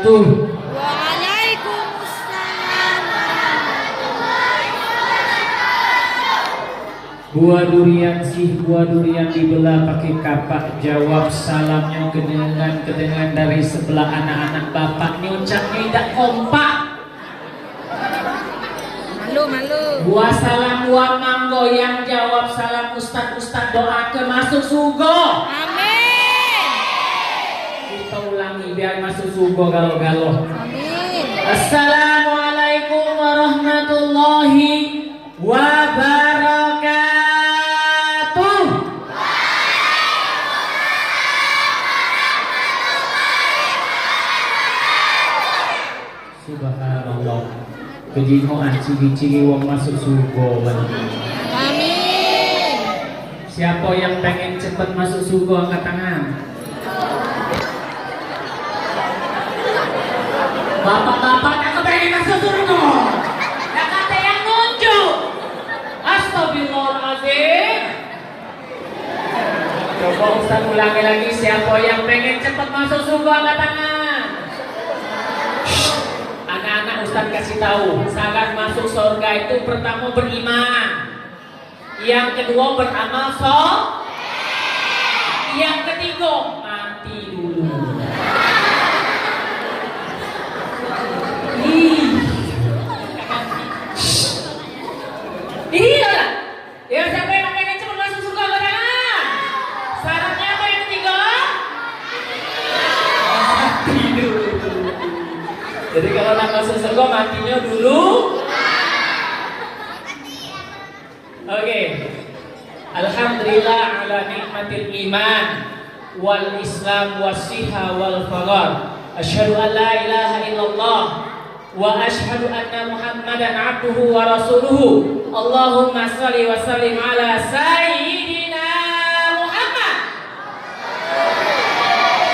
wabarakatuh. Waalaikumsalam. Buah durian sih, buah durian dibelah pakai kapak. Jawab salamnya kedengan dari sebelah anak-anak bapak. Ini ucapnya tidak kompak. Malu. Buah salam buah manggo, yang jawab salam ustad doa ke masuk surga. Amin. Kita ulangi biar masuk surga galo-galo. Amin. Assalamualaikum warahmatullahi wabarakatuh. Subhanallah. Kejingoan ciri-ciri wong masuk surga. Amin. Siapa yang pengen cepat masuk surga angkat tangan. Bapak-bapak aku pengen masuk surga. Ya kata yang nunjuk. Astagfirullahaladzim. Coba Ustaz ulangi lagi, siapa yang pengen cepat masuk surga angkat tangan. Anak-anak Ustaz kasih tahu, syarat masuk surga itu pertama beriman, yang kedua beramal soleh, yang ketiga mati dulu. Iya, ya siapa yang pengen cepat masuk surga angkat tangan. Syaratnya apa yang ketiga? Mati dulu. Jadi kalau nak masuk surga matinya dulu. Oke. Alhamdulillah ala nikmatil iman wal islam wasiha wal faghar. Asyhadu an la ilaha illallah wa asyhadu anna Muhammadan abduhu wa rasuluhu. Allahumma shalli wa sallim ala sayyidina Muhammad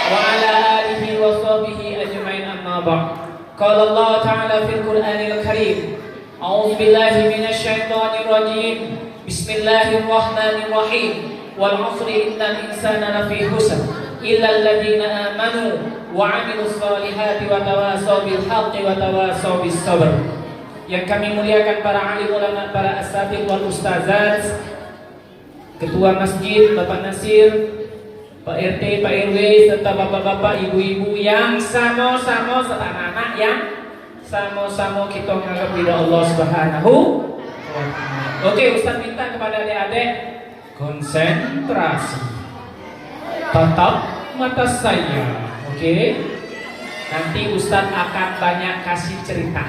wa ala alihi wa sahbihi ajmain, amma ba'd. Qala Allah Ta'ala fil Qur'anil Karim. A'udzu billahi minasy syaithanir rajim. Bismillahirrahmanirrahim. Wal 'asri innal insana lafi khusr illa alladziina aamanu wa 'amilus shalihati wa tawashaw bil haqqi wa tawashaw bis sabr. Yang kami muliakan para alim ulama, para asatidz wal ustazat, ketua masjid Bapak Nasir, Pak RT, Pak RW, serta bapak-bapak, ibu-ibu yang sama-sama serta anak-anak yang sama-sama kita menganggap ridha Allah Subhanahu wa Ta'ala. Oke, Ustaz minta kepada adik-adik konsentrasi. Tatap mata saya. Oke. Nanti Ustaz akan banyak kasih cerita.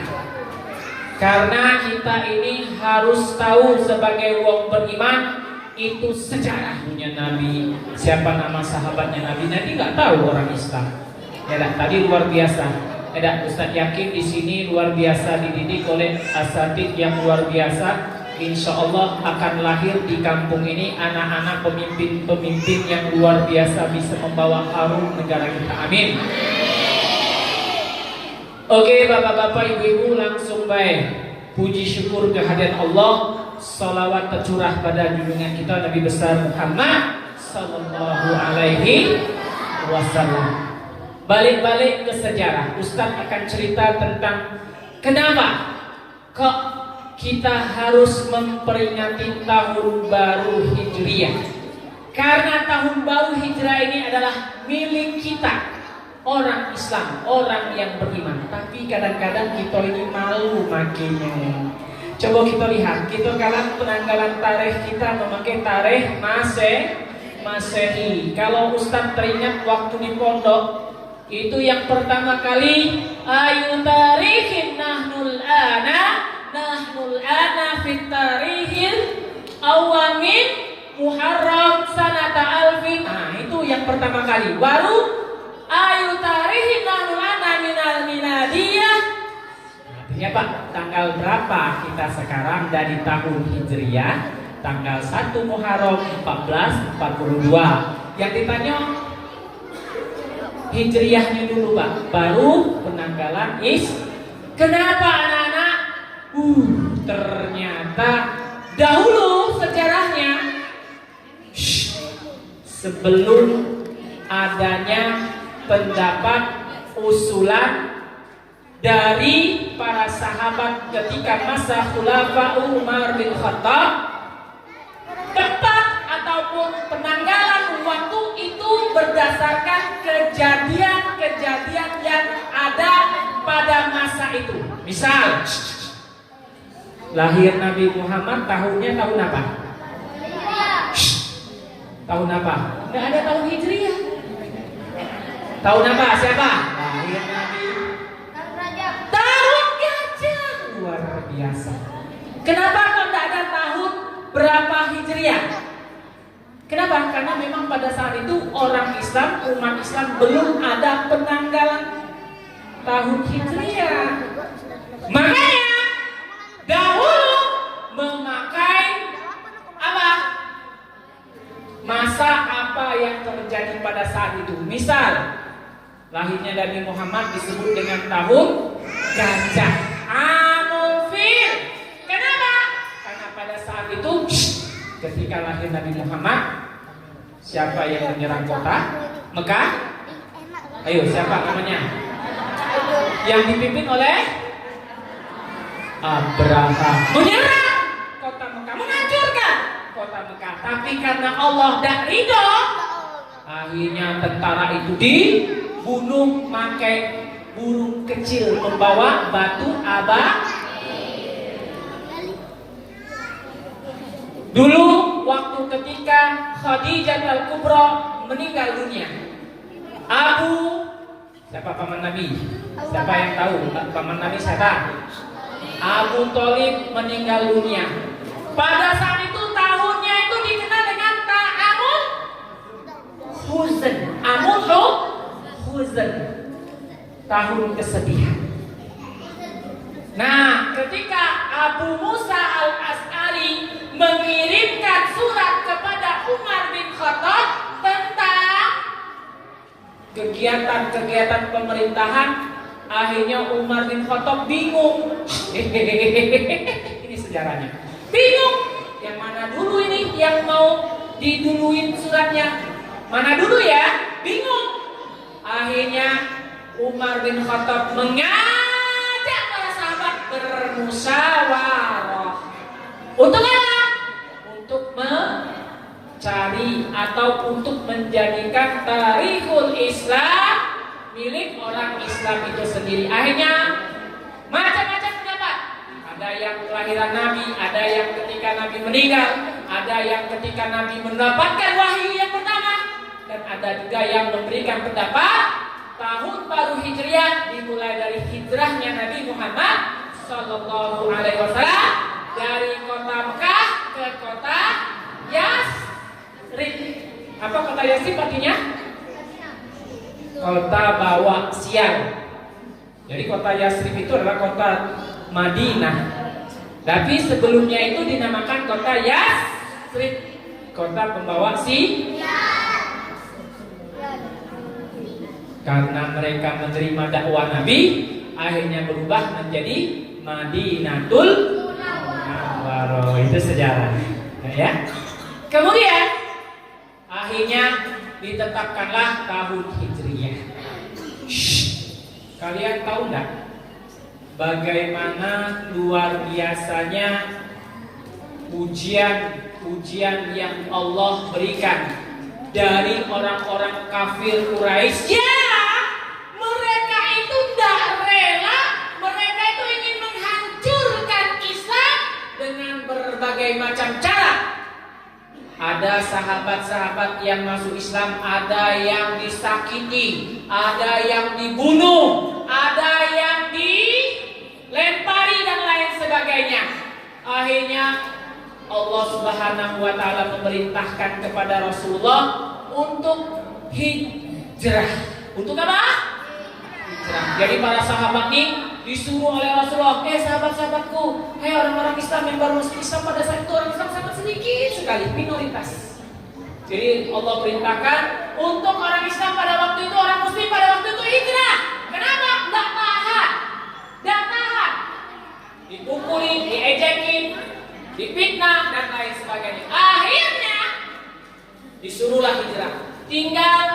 Karena kita ini harus tahu sebagai wong beriman itu sejarah punya Nabi, siapa nama sahabatnya Nabi. Nanti nggak tahu orang Islam. Ya dah, tadi luar biasa. Ya Ustaz yakin di sini luar biasa dididik oleh asatidz yang luar biasa. Insya Allah akan lahir di kampung ini anak-anak pemimpin-pemimpin yang luar biasa bisa membawa harum negara kita. Amin. Oke, bapak-bapak, ibu-ibu, langsung baik. Puji syukur kehadiran Allah. Salawat tercurah pada junjungan kita Nabi besar Muhammad sallallahu alaihi wasallam. Balik-balik ke sejarah, Ustaz akan cerita tentang kenapa kok kita harus memperingati tahun baru Hijriah. Karena tahun baru Hijrah ini adalah milik kita, orang Islam, orang yang beriman. Tapi kadang-kadang kita ini malu makainya. Coba kita lihat, kita kalau penanggalan tarikh kita memakai tarikh Masehi. Kalau Ustaz teringat waktu di pondok, itu yang pertama kali ayu tarikhin nahnul ana fit tarihil awamin Muharram sanata alfin. Nah, itu yang pertama kali. Baru ayu tarikhin nahnul ana minal minadiyah. Artinya Pak, tanggal berapa kita sekarang dari tahun Hijriah? Tanggal 1 Muharram 1442. Yang ditanya Hijriahnya dulu Pak, baru penanggalan Kenapa anak-anak? Ternyata dahulu sejarahnya sebelum adanya pendapat usulan dari para sahabat ketika masa Khulafa Umar bin Khattab. Tepat ataupun penanggalan waktu itu berdasarkan kejadian-kejadian yang ada pada masa itu. Misal, lahir Nabi Muhammad tahunnya tahun apa? Tahun apa? Nggak ada tahun Hijriah. Tahun apa? Siapa? Lahir Nabi. Tahun gajah. Luar biasa. Kenapa kok nggak ada tahun berapa Hijriah? Kenapa? Karena memang pada saat itu orang Islam, umat Islam belum ada penanggalan tahun Hijriah. Makanya dahulu memakai apa? Masa apa yang terjadi pada saat itu. Misal, lahirnya Nabi Muhammad disebut dengan tahun gajah. Amul Fil. Kenapa? Karena pada saat itu ketika lahir Nabi Muhammad, siapa yang menyerang kota Mekah? Ayo, siapa namanya? Yang dipimpin oleh Abraham. Menyerang kota Mekah, menghancurkan kota Mekah. Tapi karena Allah tidak ridho, akhirnya tentara itu dibunuh pakai burung kecil membawa batu ababil. Dulu waktu ketika Khadijah Al-Kubra meninggal dunia, siapa paman Nabi? Siapa yang tahu paman Nabi siapa? Abu Thalib meninggal dunia. Pada saat itu tahunnya itu dikenal dengan Ta'amul Huzn. Amul Huzn, tahun kesedihan. Nah, ketika Abu Musa Al-As'ari mengirimkan surat kepada Umar bin Khattab tentang kegiatan-kegiatan pemerintahan, akhirnya Umar bin Khattab bingung. Ini sejarahnya. Bingung, yang mana dulu ini yang mau diduluin suratnya? Mana dulu ya? Bingung. Akhirnya Umar bin Khattab mengajak para sahabat bermusyawarah. Untuk apa? Untuk mencari atau untuk menjadikan tarikhul Islam milik orang Islam itu sendiri. Akhirnya macam-macam pendapat. Ada yang kelahiran Nabi, ada yang ketika Nabi meninggal, ada yang ketika Nabi mendapatkan wahyu yang pertama, dan ada juga yang memberikan pendapat tahun baru Hijriah dimulai dari hijrahnya Nabi Muhammad Sallallahu Alaihi Wasallam dari kota Mekah ke kota Yasrib. Apa kota Yasrib artinya? Kota bawa sial. Jadi kota Yasrib itu adalah kota Madinah. Tapi sebelumnya itu dinamakan kota Yasrib, kota pembawa sial. Karena mereka menerima dakwah Nabi, akhirnya berubah menjadi Madinatul Munawwarah. Itu sejarah, ya. Kemudian akhirnya ditetapkanlah tahun Hijriah. Kalian tahu nggak bagaimana luar biasanya ujian yang Allah berikan dari orang-orang kafir Quraisy? Ya, mereka itu tidak rela, mereka itu ingin menghancurkan Islam dengan berbagai macam cara. Ada sahabat-sahabat yang masuk Islam, ada yang disakiti, ada yang dibunuh, ada yang dilempari dan lain sebagainya. Akhirnya Allah Subhanahu wa taala memerintahkan kepada Rasulullah untuk hijrah. Untuk apa? Hijrah. Jadi para sahabat ini disuruh oleh Rasulullah, sahabat-sahabatku, orang-orang Islam yang baru masuk Islam, pada saat itu orang Islam sangat sedikit sekali, minoritas. Jadi Allah perintahkan untuk orang Islam pada waktu itu, orang Muslim pada waktu itu hijrah. Kenapa? Tidak tahan. Dipukuli, diejekin, difitnah dan lain sebagainya. Akhirnya disuruhlah hijrah. Tinggal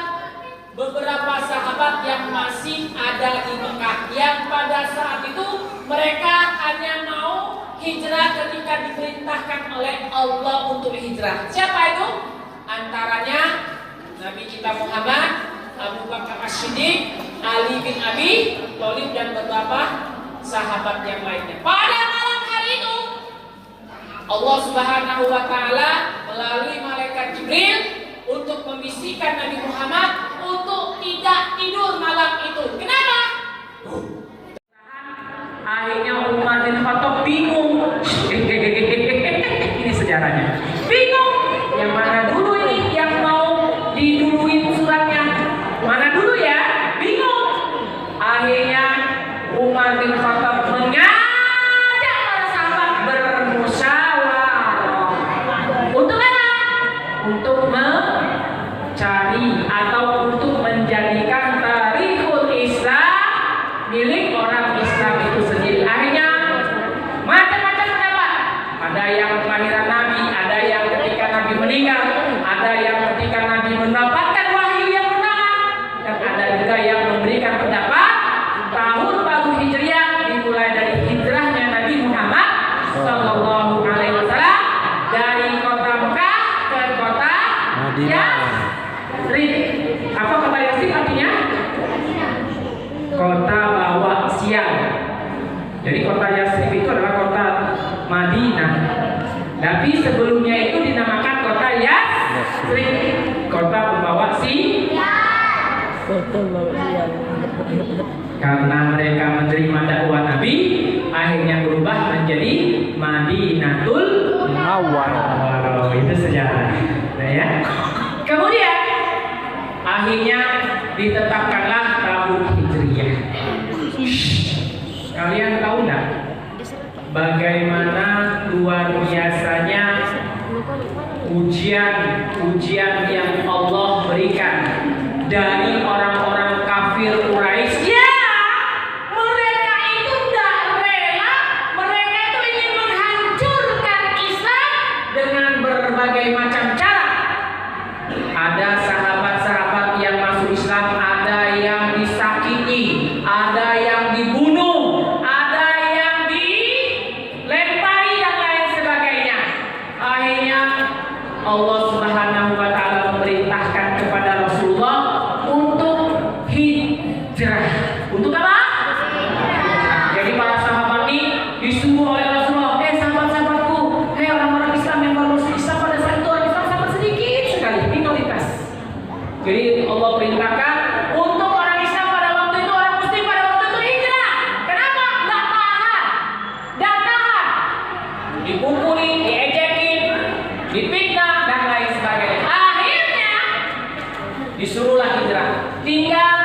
beberapa sahabat sahabat yang masih ada di Mekah, yang pada saat itu mereka hanya mau hijrah ketika diperintahkan oleh Allah untuk hijrah. Siapa itu? Antaranya Nabi kita Muhammad, Abu Bakar As-Siddiq, Ali bin Abi Thalib, dan beberapa sahabat yang lainnya. Pada malam hari itu Allah Subhanahu wa taala melalui malaikat Jibril untuk membisikkan Nabi Muhammad untuk tidak tidur malam itu. Kenapa? Akhirnya Umar bin Khattab bingung. Ini sejarahnya. Bingung. Yang mana dulu ini yang mau diduluin suratnya? Mana dulu ya? Bingung. Akhirnya Umar bin Khattab mengajak para sahabat bermusyawarah. Untuk apa? Untuk mencari atau untuk menjadikan tarikhul Islam milik orang Islam itu sendiri. Akhirnya macam-macam pendapat. Ada yang kelahiran Nabi, ada yang ketika Nabi meninggal, ada yang ketika Nabi mendapatkan wahyu yang pertama, dan ada juga yang memberikan pendapat tahun baru Hijriah dimulai dari hijrahnya Nabi Muhammad Sallallahu Alaihi Wasallam dari kota Mekah ke kota Yasrib. Apa kota Yasrib artinya? Kota bawa sial. Jadi kota Yasrib itu adalah kota Madinah. Tapi sebelumnya itu dinamakan kota Yasrib, kota pembawa sial. Karena mereka menerima dakwah Nabi, akhirnya berubah menjadi Madinatul Munawwarah. Itu sejarah. Nah ya. Kemudian akhirnya ditetapkanlah tahun Hijriah. Kalian tahu nggak bagaimana luar biasanya ujian yang Allah berikan dari orang-orang kafir Quraisy? Ya, mereka itu tidak rela, mereka itu ingin menghancurkan Islam dengan berbagai macam cara. Ada sahabat-sahabat yang masuk Islam, ada yang disakiti, ada yang dibunuh, ada yang dilempari dan lain sebagainya. Akhirnya Allah Subhanahu wa taala memerintahkan kepada Rasulullah untuk hijrah. Untuk apa? Jadi para sahabat ini disuruh oleh Rasulullah, sahabat-sahabatku, orang-orang Islam yang baru masuk Islam pada saat itu Islam sangat sedikit sekali, minoritas. Jadi Allah perintahkan untuk orang Islam pada waktu itu, orang Muslim pada waktu itu hijrah. Kenapa? Nggak tahan. Dipukuli, diejekin, dipitnah dan lain sebagainya. Akhirnya disuruhlah hijrah. Tinggal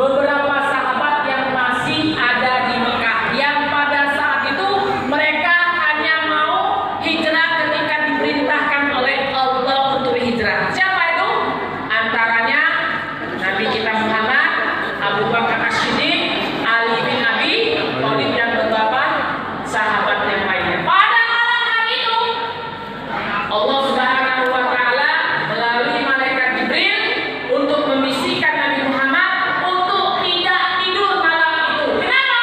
beberapa sahabat yang masih ada di Mekah, yang pada saat itu mereka hanya mau hijrah ketika diperintahkan oleh Allah untuk hijrah. Siapa itu? Antaranya Nabi kita Muhammad, Abu Bakar As-Siddiq, Ali bin Abi Thalib, dan beberapa sahabat yang lainnya. Pada malam hari itu Allah Subhanahu wa taala melalui malaikat Jibril untuk membisikkan Nabi Muhammad untuk tidak tidur malam itu. Kenapa?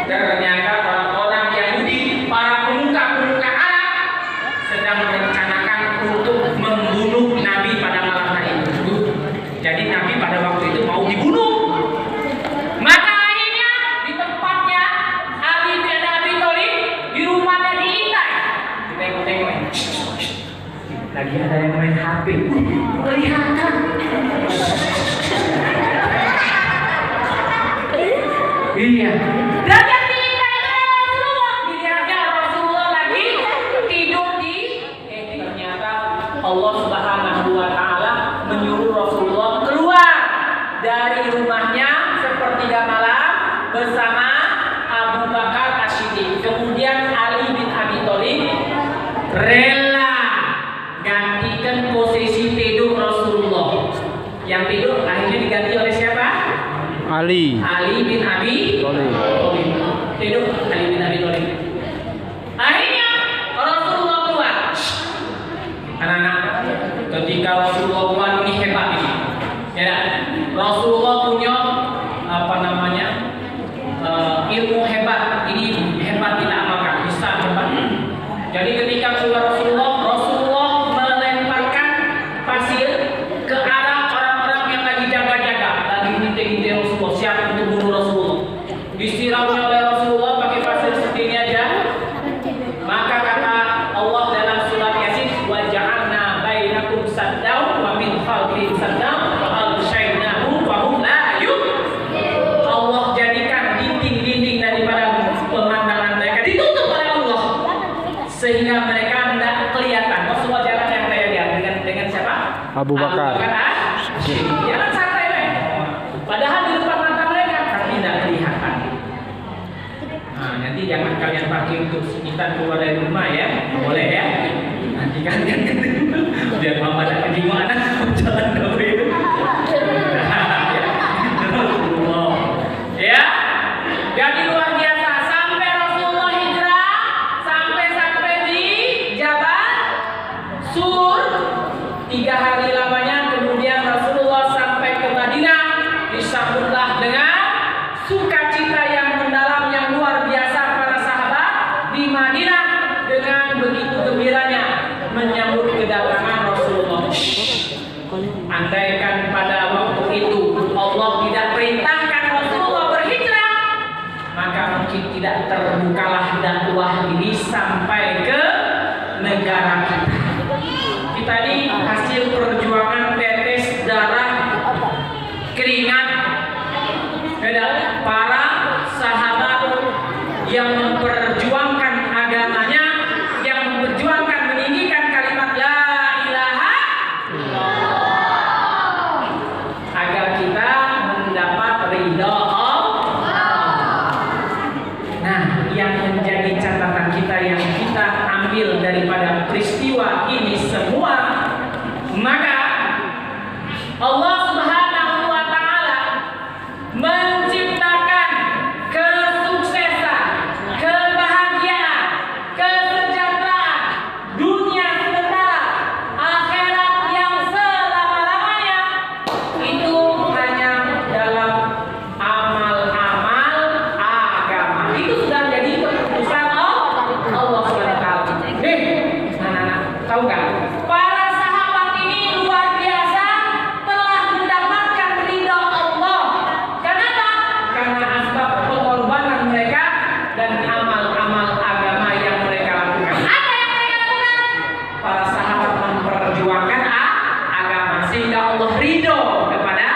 Ternyata orang-orang Yahudi, para pemuka-pemuka Arab sedang merencanakan untuk membunuh Nabi pada malam hari itu. Jadi Nabi pada waktu itu mau dibunuh. Maka akhirnya di tempatnya Ali bin Abi Thalib, di rumahnya diintai. Tengok-tengok. Lagi ada yang main HP. Kelihatan. Iya. Dan yang diintai itu Rasulullah. Dilihatnya Rasulullah lagi tidur di. Ternyata Allah Subhanahu wa taala menyuruh Rasulullah keluar dari rumahnya sepertiga malam bersama Abu Bakar As-Siddiq. Kemudian Ali bin Abi Thalib rela gantikan posisi tidur Rasulullah. Yang tidur akhirnya diganti oleh siapa? Ali bin Abi Thalib. Tidur Ali bin Abi Thalib. Akhirnya Rasulullah keluar. Anak-anak, ketika Rasulullah keluar ini hebat ini. Ya, Rasulullah punya apa namanya ilmu hebat. Ini hebat tidak amalkan, bisa hebat. Jadi ketika keluar Rasulullah melemparkan pasir ke arah orang-orang yang lagi jaga-jaga, lagi ngintip-ngintip Rasulullah, siap untuk bunuh Rasulullah. Disiramnya oleh Rasulullah pakai pasir seperti ini aja. Maka kata Allah dalam surat Yasin, wa ja'alna bainakum saddaw wa min khalfihim saddaw wa alshaynahum wa hum la yubsirun. Allah jadikan dinding-dinding daripada pemandangan mereka ditutup oleh Allah sehingga mereka tidak kelihatan. Rasulullah jalan yang saya lihat dengan siapa? Abu Bakar. Jalan santai, padahal di depan mata mereka tapi tidak kelihatan. Nah, nanti jangan kalian pakai untuk sunyitan keluar dari rumah ya, boleh ya. Nanti kalian biar mama tak di mana jalan dulu itu. Ya, jadi luar biasa sampai Rasulullah hijrah, sampai di Jabal Sur 3 hari lamanya. Kemudian Rasulullah sampai ke Madinah, disambutlah dengan sukacita yang mendalam yang luar biasa. Para sahabat di Madinah dengan begitu gembiranya menyambut kedatangan Rasulullah. Andaikan pada waktu itu Allah tidak perintahkan Rasulullah berhijrah, maka mungkin tidak terbukalah dakwah ini sampai ke negara kita. Kita ini hasil perjuangan tetes darah keringat para sahabat yang memperjuangkan agamanya, yang memperjuangkan meninggikan kalimat la ilaha illallah agar kita mendapat ridha Allah. Nah, yang menjadi catatan kita yang kita ambil daripada peristiwa ini semua, maka Allah Subhanahu wa taala menciptakan kesuksesan, kebahagiaan, kesejahteraan dunia sementara, akhirat yang selama-lamanya itu hanya dalam amal-amal agama. Itu sudah jadi keputusan Allah SWT. Tahu nggak? Para sahabat ini luar biasa telah mendapatkan ridha Allah. Kenapa? Karena asbab pengorbanan mereka dan amal-amal agama yang mereka lakukan. Apa yang mereka lakukan? Para sahabat memperjuangkan agama sehingga Allah ridho kepada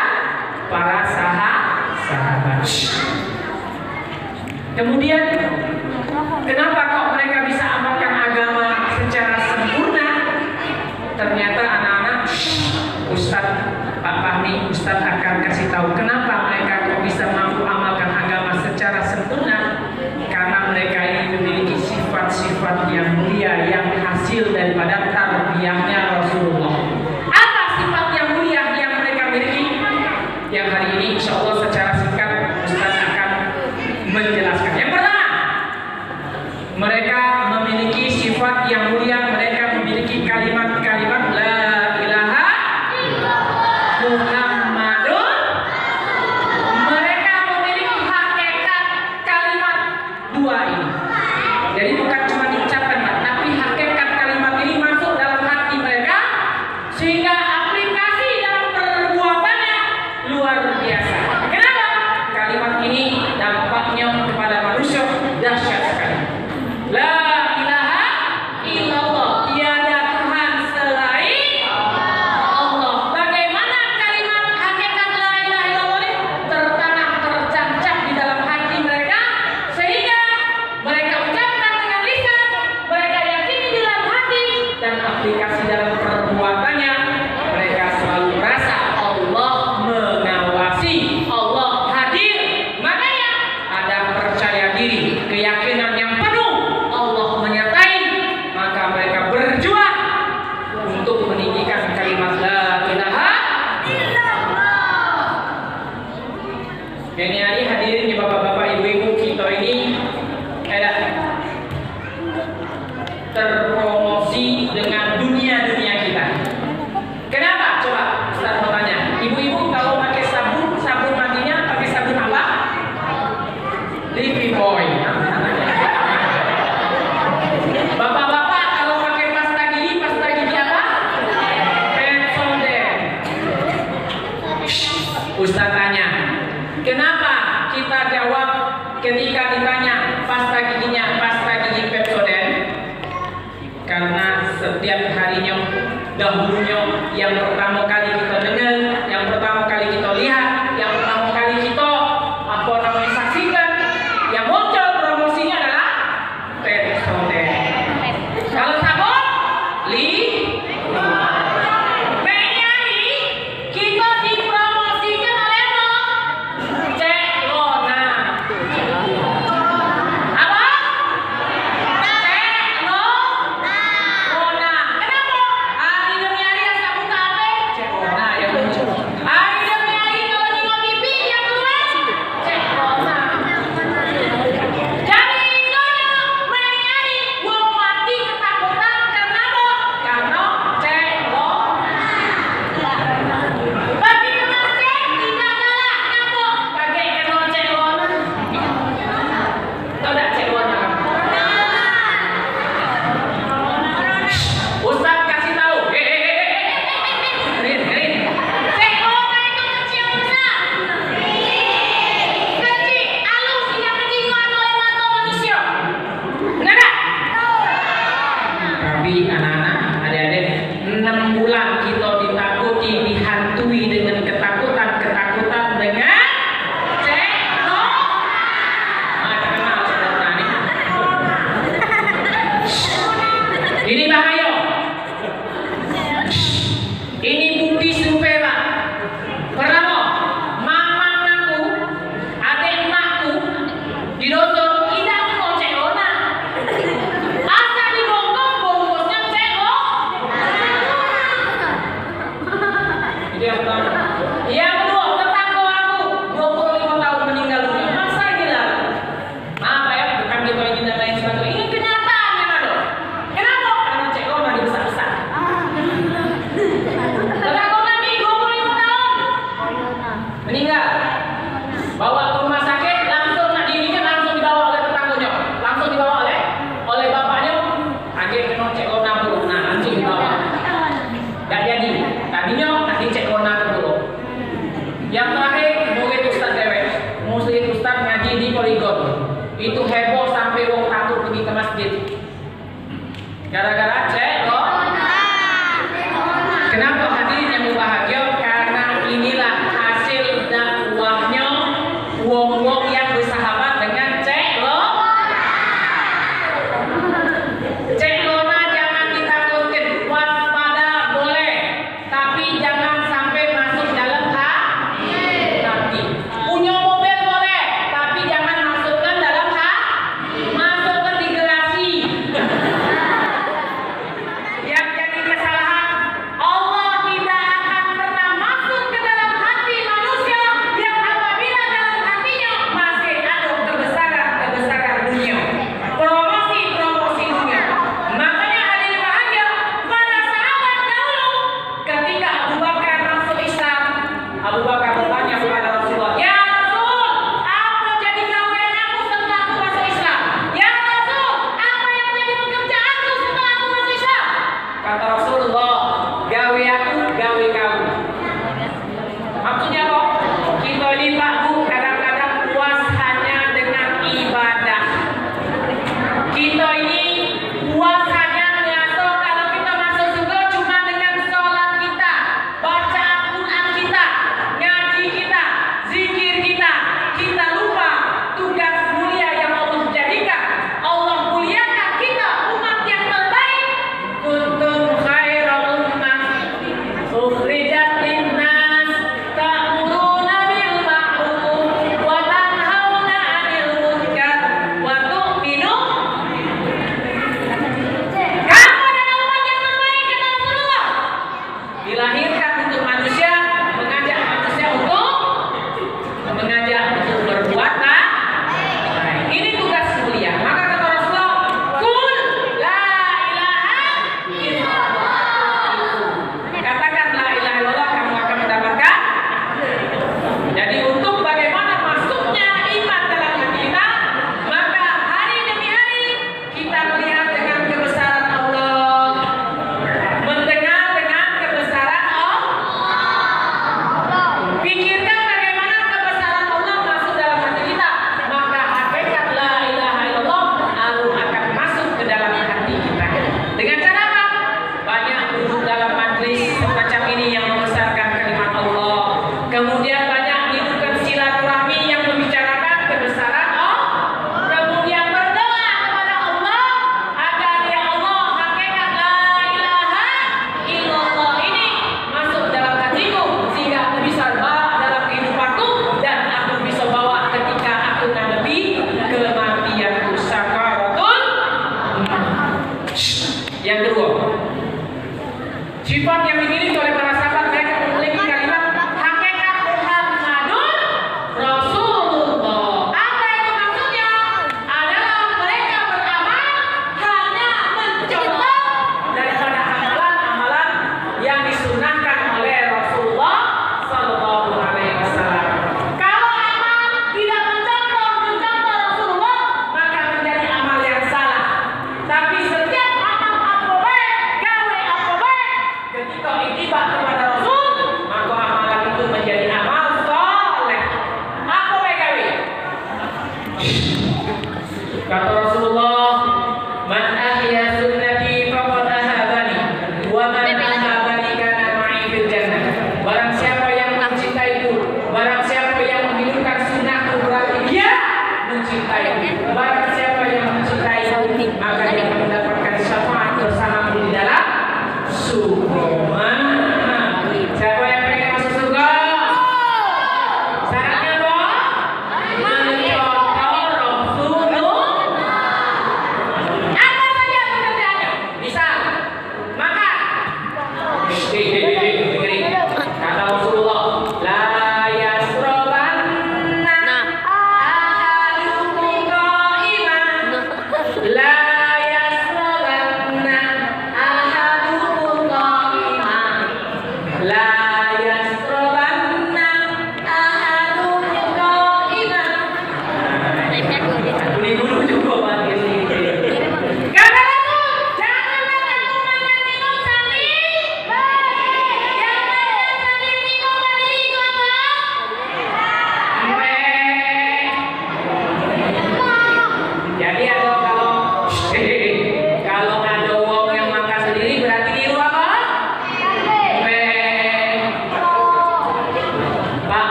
para sahabat. Kemudian kenapa kok mereka bisa amalkan agama secara sempurna? Ternyata anak-anak, Ustadz Pak Fahmi, Ustadz akan kasih tahu kenapa mereka kok bisa mampu amalkan agama secara sempurna. Karena mereka ini memiliki sifat-sifat yang mulia yang hasil daripada tarbiyahnya Rasulullah. Apa sifat yang mulia yang mereka miliki? Yang hari ini insya Allah secara singkat Ustadz akan menjelaskan. Yang pertama, mereka memiliki sifat yang mulia. Mereka memiliki kalimat-kalimat la ilaha Muhammadun. Mereka memiliki hakikat kalimat dua ini. Jadi bukan cuma diucapkan, tapi hakikat kalimat ini masuk dalam hati mereka sehingga aplikasi dalam perbuatannya luar biasa. Kenapa? Kalimat ini dampaknya kepada manusia dahsyat sekali. La ilaha illallah, tiada Tuhan selain Allah. Bagaimana kalimat hakikat la ilaha illallah ini tertanam, tercancap di dalam hati mereka sehingga mereka ucapkan dengan lisan, mereka yakini di dalam hati, dan aplikasi dalam perbuatannya mereka selalu merasa Allah mengawasi, Allah hadir. Makanya ada percaya diri, keyakinan yang penuh Allah menyertai, maka mereka berjuang untuk meninggikan kalimat la ilaha illallah. Ini hari hadirin ya bapak-bapak, ibu-ibu, kita ini terpromosi dengan dunia-dunia kita. Kenapa? Coba Ustaz mau tanya. Ibu-ibu kalau pakai Ustaz tanya, kenapa kita jawab ketika ditanya pasta gigi Pepsodent? Karena setiap harinya, dahulunya, yang pertama kali kita dengar, yang pertama kali kita lihat, yang pertama kali kita saksikan, yang muncul promosinya adalah Pepsodent. Kalau sabun, Menyari, kita dipromosikan oleh Cek Lona. Apa? Cek Lona. Kenapa? Hari demi hari yang tak buka apa? Cek Lona yang muncul. Hari demi hari kalau tengok TV yang keluar Cek Lona. Jadi ingatnya menyari wong mati ketakutan karena apa? Karena Cek Lona. Bagi kematian tidak galak kenapa? Kaget kena Cek Lona. Tahu tak Cek Lona? Ustaz kasih tahu. Dengerin. Cek Lona itu kecil besar. Kecil, halus, tidak terjangkau oleh mata manusia. Benar tak? Tapi anak-anak, adik-adik, 6 bulan kita ditakuti, dihantui dengan ketakutan dengan Cek Lona. Kenal Cek Lona ni. Ini bahaya. Ini bukti survei Pak. Pertama, mamang aku, adik emakku di dosen tidak mau Cek Lona. Asal dibongkar bungkusnya Cek Lona. Itu yang pertama. Yang kedua, tetangga aku 25 tahun meninggal dunia. Masa gila? Apa ya? Bukan kita ingin dan lain sebagainya. Ini kenyataan yang ada. Kenapa? Karena Cek Lona dibesar-besar. Tetangga kami 25 tahun meninggal. Bawa ke rumah sakit, langsung nak dirinya langsung dibawa oleh tetangganya, langsung dibawa oleh bapaknya. Akhirnya kena Cek Lona buruk. Nah, langsung dibawa. Tak jadi. Tadinya nanti Cek Lona buruk. Yang terakhir, murid Ustaz dewek. Murid Ustaz ngaji di Poligon. Itu heboh sampai wong takut pergi ke masjid. Gara-gara Cek Lona. Kenapa hadirin yang berbahagia? Karena inilah hasil dakwahnya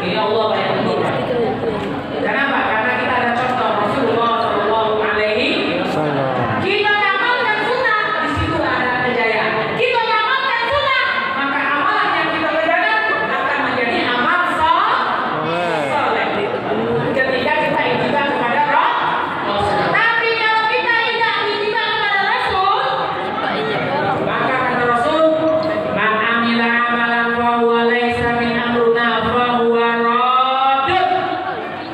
Ini Allah banyak betul. Kenapa? Karena kita ada contoh Rasulullah Shallallahu Alaihi Wasallam. Kita amalkan sunnah, di situ ada kejayaan. Kita amalkan sunnah, maka amalan yang kita kerjakan akan menjadi amal soleh. Ketika kita ijtihad kepada Rasul. Tapi kalau kita tidak ijtihad kepada Rasul, maka kata Rasul, man amila amalan fa huwa laisa min amruna fa huwa radd.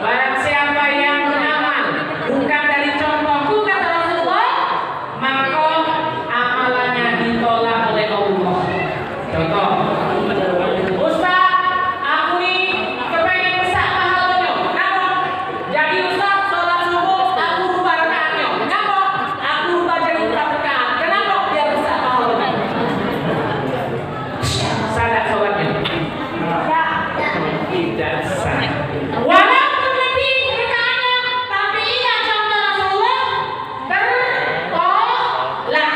Barang siapa yang beramal bukan dari contohku, kata Rasulullah, maka amalannya ditolak oleh Allah. Contoh, Ustaz, aku nih kepengen besar pahalanya. Kenapa? Jadi Ustaz sholat subuh aku rubah rakaatnya. Kenapa? Aku rubah jadi 4 rakaat. Kenapa? Biar besar pahalanya. Salah sholatnya. Tidak sah. Walaupun lebih rakaatnya, tapi ingat contoh Rasulullah tertolak,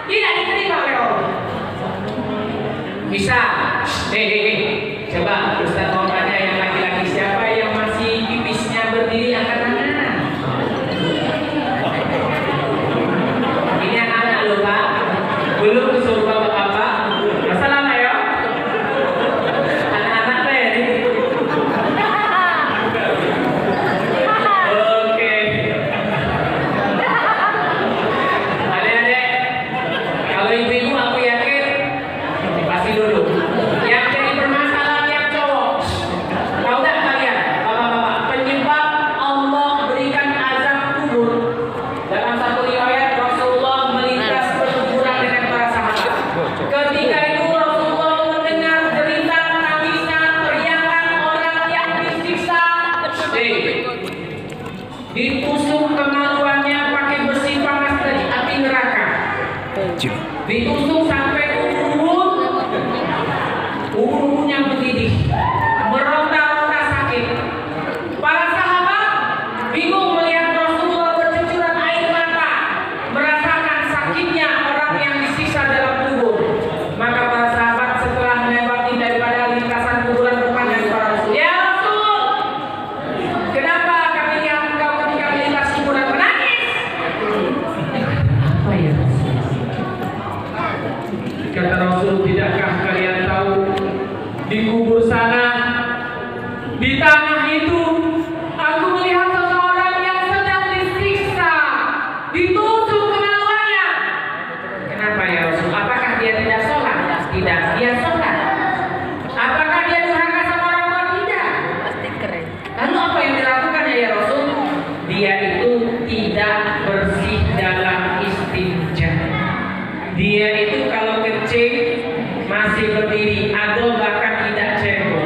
tidak diterima oleh Allah. Bisa, coba Ustaz mau tanya yang laki-laki, siapa yang masih pipisnya berdiri, angkat tangan. Ini anak-anak loh Pak, belum disuruh bapak-bapak. Masalah lah ya, anak-anak teh ini. Oke, adik-adik, kalau ibu-ibu aku yakin pasti duduk. Yang jadi permasalahan yang cowok, tahu tak kalian, bapak-bapak, penyebab Allah berikan azab kubur? Dalam satu riwayat Rasulullah melintas perkuburan dengan para sahabat. Ketika itu Rasulullah mendengar derita, tangisan, teriakan orang yang disiksa. Ditusuk kemaluannya pakai besi panas dari api neraka. Ditusuk sampai ubun-ubunnya mendidih, meronta-ronta sakit. Para sahabat bingung melihat Rasulullah bercucuran air mata, merasakan sakitnya orang yang disiksa dalam kubur. Maka para sahabat setelah melewati daripada lintasan kuburan bertanya kepada Rasul, "Ya Rasul, kenapa kami lihat engkau ketika melintas kuburan menangis?" Apa ya? Kata Rasul, "Tidakkah kalian tahu di kubur sana, di tanah itu, aku melihat seseorang yang sedang disiksa, ditusuk kemaluannya." Kenapa ya Rasul? Apakah dia tidak sholat? Tidak, dia sholat. Apakah dia durhaka sama orang tua? Tidak. Lalu apa yang dilakukan ya Rasul? Dia itu tidak bersih dalam istinja. Dia itu kalau kencing masih berdiri atau bahkan tidak cebok.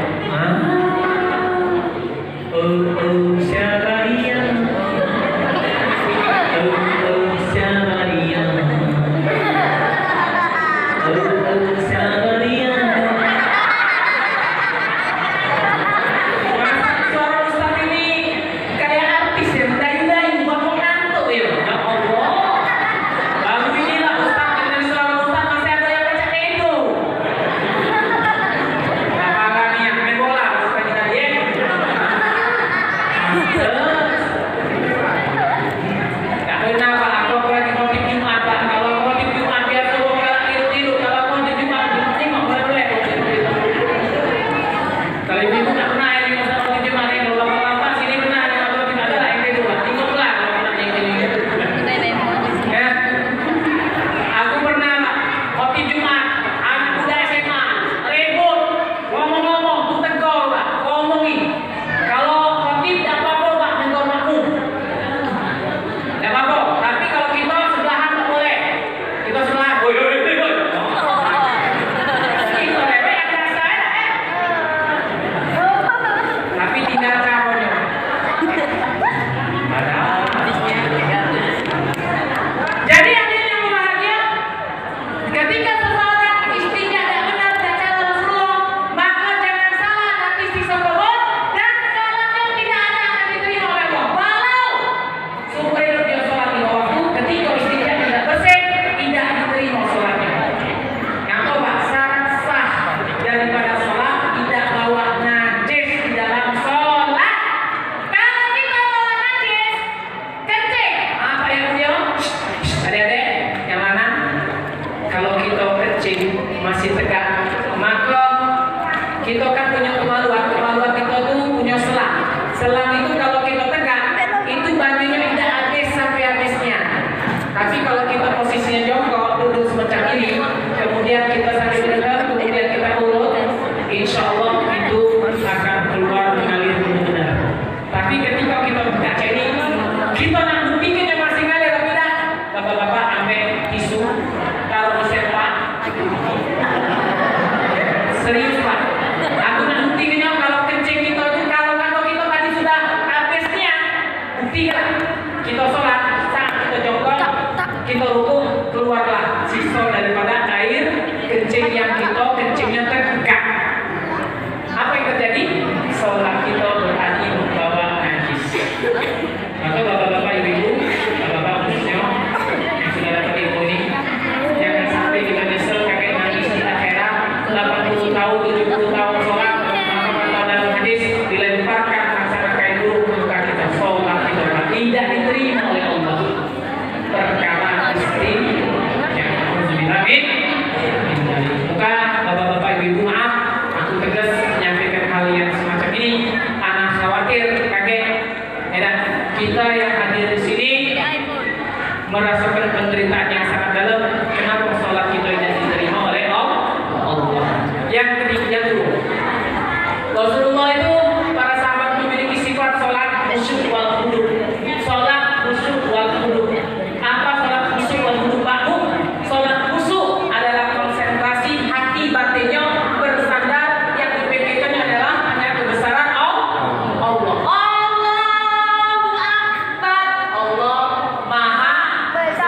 punya kemaluan. Kemaluan kita tuh punya selang. Selang itu kalau kita tegak, itu banyunya tidak habis sampai habisnya. Tapi kalau kita posisinya jongkok, duduk semacam ini, kemudian kita sambil dengar, kemudian kita urut, insya Allah itu akan keluar mengalir benar. Tapi ketika kita baca ini, kita nak buktikan yang masih ngalir atau tidak? Bapak-bapak ambil tisu, taruh di sepak. Serius Pak, aku nak buktikan kalau kencing kita itu, kalau kita tadi sudah habisnya, buktikan. Kita sholat, saat kita jongkok, kita rukuk, keluarlah sisa daripada air kencing yang kita kencingnya tegak. Apa yang terjadi? Sholat kita berarti membawa najis. Maka bapak-bapak, ibu-ibu, bapak-bapak khususnya yang sudah dapat ilmu ini, jangan sampai kita nyesel kakek najis di akhirat 80 tahun, 70 tahun sholat, maka dalam hadis dilemparkan masalah kain buruk ke muka kita. Sholat kita tidak diterima oleh Allah. Perkara istri yang harus dibilangin. Muka bapak-bapak, ibu-ibu, maaf, aku tegas menyampaikan hal yang semacam ini. Anak khawatir kakek. Kita yang hadir di sini merasakan penderitaan yang sangat dalam. Kenapa sholat kita tidak diterima oleh Allah? Yang ketiga itu, Rasulullah itu para sahabat memiliki sifat sholat khusyuk wal khudu. Sholat khusyuk wal khudu. Apa sholat khusyuk wal khudu? Sholat khusyuk adalah konsentrasi hati batinnya bersandar, yang dipikirkannya adalah hanya kebesaran Allah. Allah Maha Besar.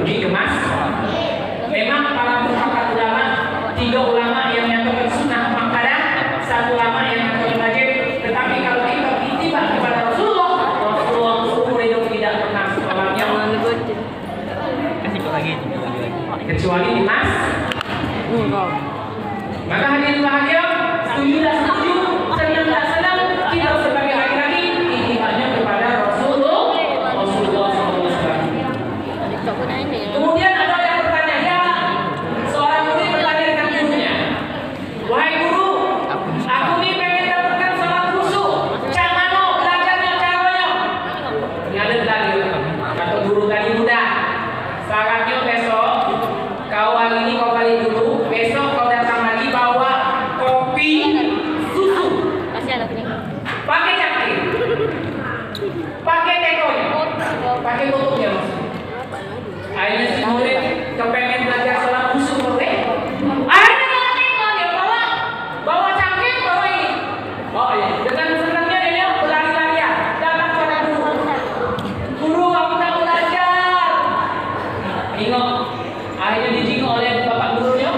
lebih gemas. Memang para mufakat ulama, 3 ulama yang menyatakan sunnah muakkadah, 1 ulama yang menyatakan wajib. Tetapi kalau kita beritibar kepada Rasulullah seumur hidup tidak pernah sholatnya kecuali di mas. Maka hadirin bahagia, setuju tak setuju, senang tak senang, kita sebagai laki-laki itibarnya kepada Rasulullah SAW. Kemudian ada yang bertanya, ya seorang murid bertanya dengan gurunya, wahai guru, aku ini pengen dapatkan sholat khusyuk, cak mana belajarnya caranya? Ini ada dalil, kata guru tadi mudah. Syaratnya besok, kau hari ini kau balik dulu, besok kau datang lagi bawa kopi susu, pakai cangkir, pakai tekonya, pakai tutupnya maksudnya. Akhirnya si murid kepengen belajar sholat khusyuk boleh. Akhirnya bawa teko dia bawa cangkir, bawa ini. Oh iya, dengan senangnya dia berlari-larian datang pada guru. Guru, aku tak belajar. Ingat, akhirnya dijingok oleh bapak gurunya.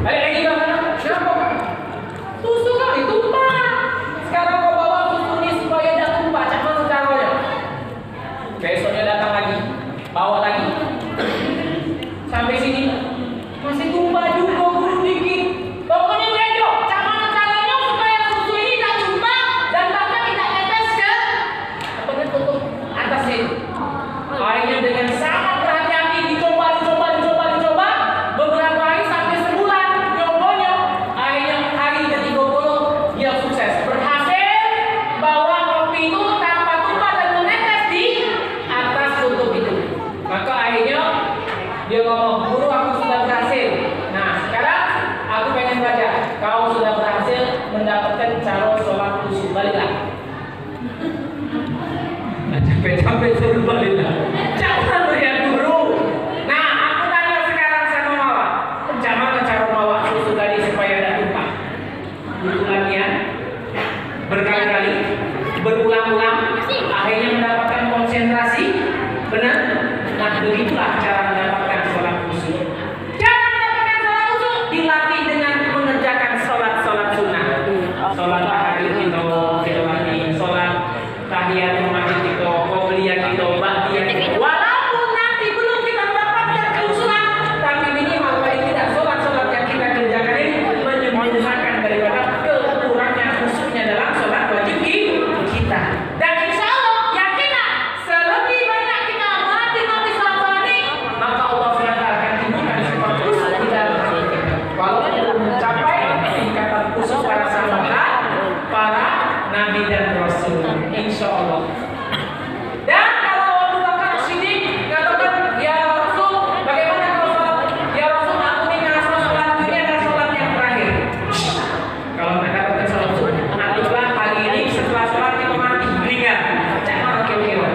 Balik lagi ke sana. Kenapa? Susu kau ditumpah. Sekarang kau bawa susu ini supaya tidak tumpah. Cak mana caranya? Besoknya datang lagi, bawa lagi. Sampai sini masih tumpah juga guru dikit. Pokoknya belajar. Cak mana caranya supaya susu ini tidak tumpah dan bahkan tidak tetes ke apa tutup atasnya itu. Akhirnya dengan sangat berhati-hati dicoba. Beberapa hari sampai sebulan nyobonya. Akhirnya hari ke-30 dia sukses berhasil bawa kopi itu tanpa tumpah dan menetes di atas tutup itu. Maka akhirnya dia ngomong, guru aku sudah berhasil. Nah sekarang aku pengen belajar. Kau sudah berhasil mendapatkan cara sholat khusyuk, baliklah. Capek-capek suruh baliklah. Jangan melihat guru. Nah, aku tanya sekarang sama Mawar. Bagaimana cara bawa susu tadi supaya tidak tumpah? Butuh latihan berkali-kali, berulang-ulang, akhirnya mendapatkan konsentrasi. Benar? Nah, begitulah cara mendapatkan sholat khusyuk. Cara mendapatkan sholat khusyuk dilatih dengan mengerjakan sholat sunnah. Sholat tahajud kita lagi, sholat tahiyat masjid kita, qobliyah kita, ba'diyah kita. Walaupun nanti belum kita mendapatkan kekhusyukan, tapi minimal paling tidak sholat yang kita kerjakan ini menyempurnakan daripada kekurangan khusyuknya dalam sholat wajib kita. Dan insya Allah yakinlah selebih banyak kita mati sholat ini, maka Allah SWT akan timbulkan sifat khusyuk di dalam hati kita. Walaupun belum mencapai tingkatan khusyuk para sahabat, para nabi dan rasul, insya Allah. Dan kalau Abu Bakar Siddiq katakan, ya Rasul, bagaimana kalau sholat? Ya Rasul, aku ini ngerasa sholat ini adalah sholat yang terakhir. Kalau mereka katakan sholat sunnah, nantilah pagi ini setelah sholat kita mati meninggal. Jangan kira-kira.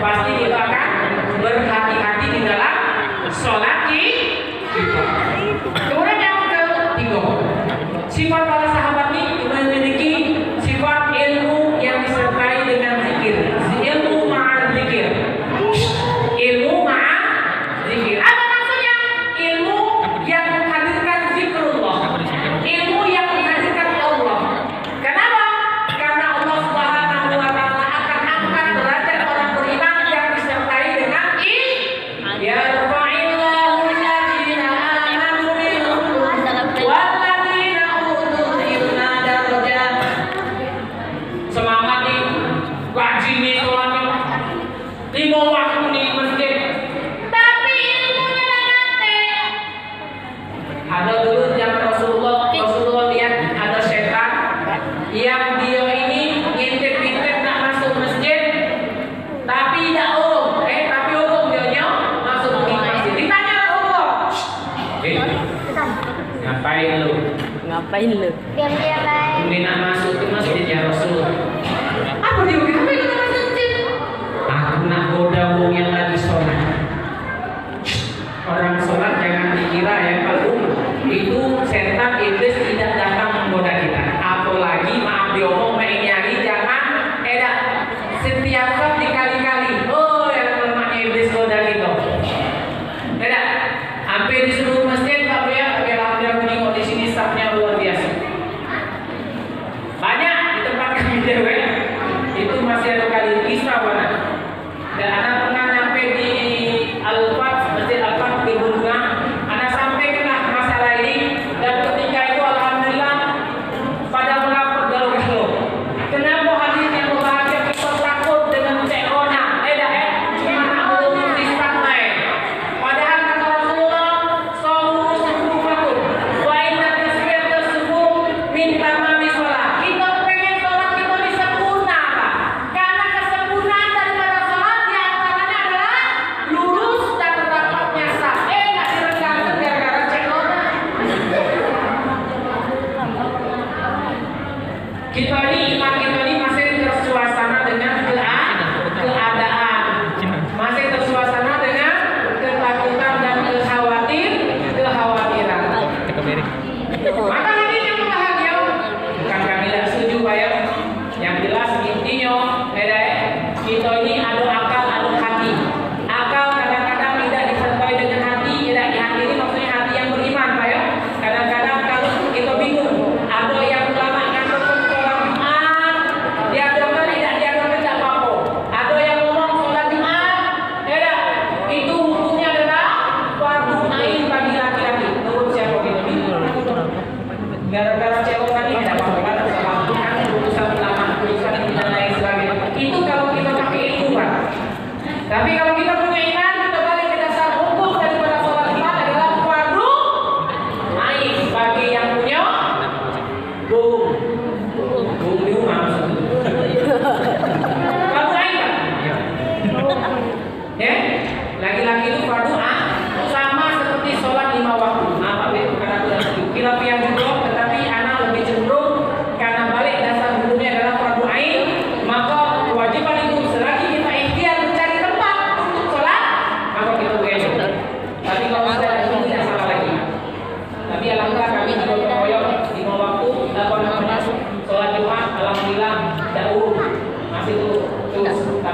Pasti kita akan berhati-hati di dalam sholat kita. Kemudian yang ketiga, sifat para sahabat ini memiliki sifat ilmu yang disertai dengan zikir. Ilmu ma'al zikir. Ilmu ma'al zikir. Apa maksudnya? Ilmu yang menghadirkan zikrullah. Ilmu yang menghadirkan Allah. Kenapa? Karena Allah Subhanahu wa ta'ala akan angkat derajat orang beriman yang disertai dengan yarfa'illahu alladziina aamanu minkum walladziina utul ilma darajat. Semangat nih, gaji nih sholatnya 5 waktu nih masjid, tapi ilmunya nanti. Ada dulu yang Rasulullah lihat ada setan yang dia ini ngintip-ngintip nak masuk masjid, tapi tidak tapi dia masuk di masjid. Ditanya Rasulullah, ngapain lu? Diam-diam baik. Ini nak masuk ke masjid ya Rasul. Apa dia bilang? Apa itu masuk masjid? Aku nak goda wong yang lagi sholat. Orang sholat jangan dikira ya kalau itu setan iblis tidak datang menggoda kita. Apalagi maaf diomong main nyari jangan setiap saat dikali-kali. Oh yang lemah iblis goda kita.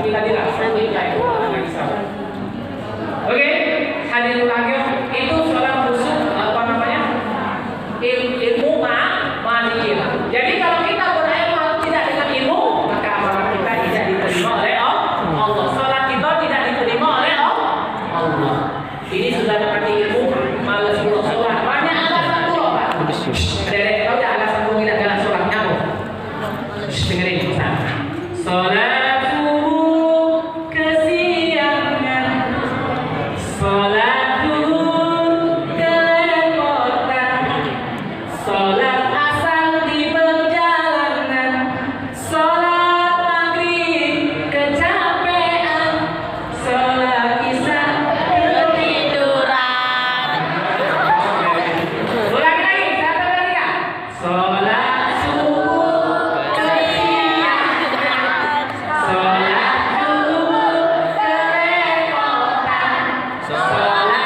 Tapi tadi lah, lagi sabar. Oke, hadirin sekalian, itu sholat khusus apa namanya? Ilmu ma'niyah. Jadi kalau kita beramal tidak dengan ilmu, maka amalan kita tidak diterima oleh Allah. Sholat kita tidak diterima oleh Allah. Ini sudah dapat ilmu, malas untuk sholat. Banyak alasan dulu, Pak. Dedek, tahu tidak alasan dulu tidak jalan sholatnya? Dengerin, Ustaz. Sholat subuh kesiangan, sholat duhur kerepotan, sholat asar di perjalanan, sholat maghrib kecapean, sholat isya Ketiduran. ulangi lagi, satu lagi ya. Sholat subuh kesiangan, sholat duhur kerepotan, sholat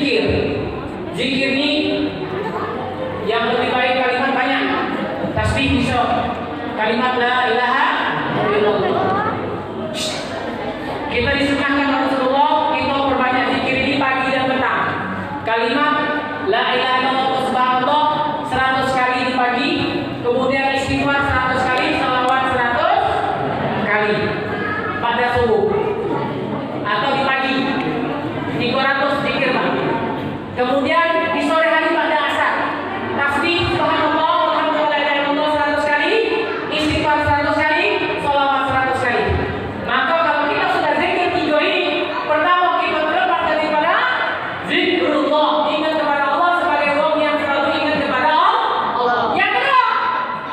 zikir. Zikir ini yang lebih baik kalimat banyak. Tasbih bisa. Kalimat la ilaha illallah. Kita disunahkan Rasulullah kita perbanyak zikir ini pagi dan petang. Kalimat la ilaha illallah subhanallah 100 kali di pagi, kemudian istighfar 100 kali, salawat 100 kali pada subuh atau di pagi 300 zikir Pak. Kemudian di sore hari pada asar tasbih subhanallah walhamdulillah la ilaha illallah 100 kali, istighfar 100 kali, salawat 100 kali. Maka kalau kita sudah zikir 3 ini, pertama kita terlepas daripada zikrullah, ingat kepada Allah sebagai orang yang selalu ingat kepada Allah. Yang kedua,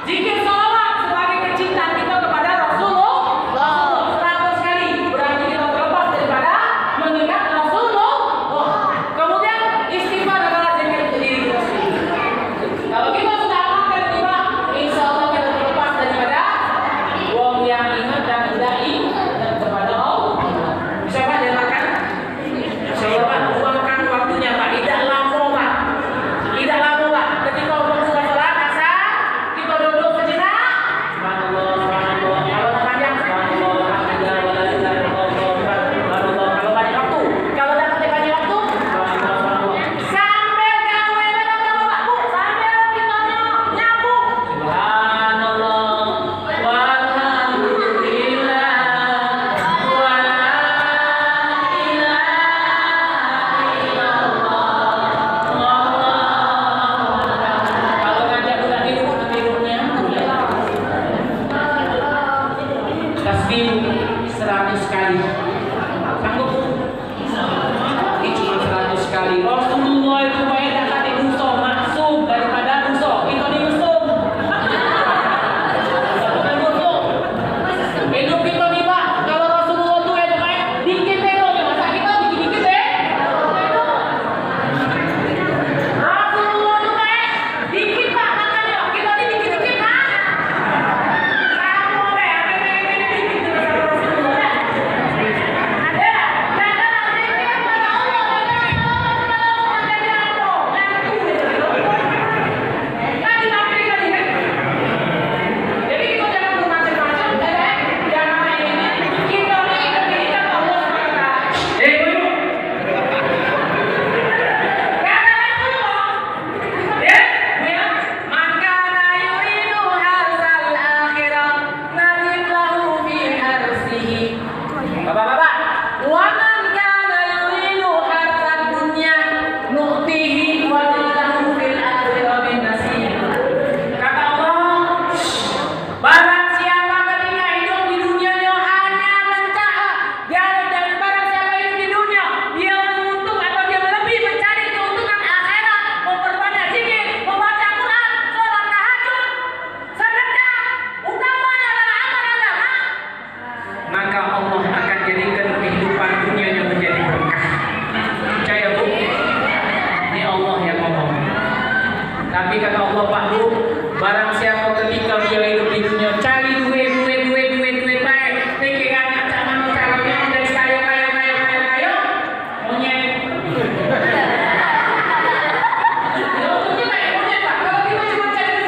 zikir salawat sebagai kecintaan kita kepada Rasulullah 100 kali, berarti kita terlepas daripada mengingat Rasulullah. Kemudian istighfar adalah zikir untuk diri kita sendiri. Kalau kita sudah amalkan lima, insya Allah kita terlepas daripada orang yang ingat dan tidak ingat kepada Allah. Bisa Pak diamalkan? Insya Allah Pak, luangkan waktunya Pak, tidak lama Pak. Tidak lama Pak. Ketika orang sudah sholat asar, kita duduk sejenak. Subhanallah, subhanallah. Kalau tak panjang, subhanallah, alhamdulillah, wala ilaha illallah, subhanallah. Kalau banyak waktu, kalau dapat banyak waktu, subhanallah, subhanallah. Sambil gawe dalam Pak Bu, sambil kita nyambung. Subhanallah, walhamdulillah, wala kalau ngajak budak tidurnya tasbih 100 kali. Sanggup? Ini cuma 100 kali. Rasulullah itu banyak dapat dosa, maksum daripada dosa. Kita ni mesum. Bukan dosa. Hidup kita ni Pak, kalau Rasulullah tu ada banyak dikit tengoknya, masa kita dikit-dikit Rasulullah tu banyak dikit Pak, makanya kita ni dikit-dikit Pak. Kamu deh, dikit-dikit sama Rasulullah. Ada, jangan zikir kepada Allah, jangan jadi apa? Tadi mati tadi kan. Jadi kita jangan bermacam-macam, jangan main ini. Kita ni ingat diri kita Allah SWT. Ibu. Kata Rasulullah, ya, maka yuridu harsal akhirah nazid lahu fi harsihi. Bapak-bapak, wa man kana yuridu harsad dunya nu'tihi wa lahu fil akhirah min nasib. Kata Allah, barang siapa ketika hidup di dunia dia hanya mencari dan barang siapa hidup di dunia dia menguntung atau dia lebih mencari keuntungan akhirat, memperbanyak zikir, membaca Quran, sholat tahajud, sedekah, utamanya adalah amal agama, maka Allah akan jadikan kehidupan dunianya menjadi berkah. Percaya Bu? Ini Allah yang ngomong. Tapi kata Allah Pak Bu, barang siapa ketika dia hidup di dunia cari duit baik, pikirannya macam mana caranya dari kaya, monyet. Monyet Pak, kalau kita cuma cari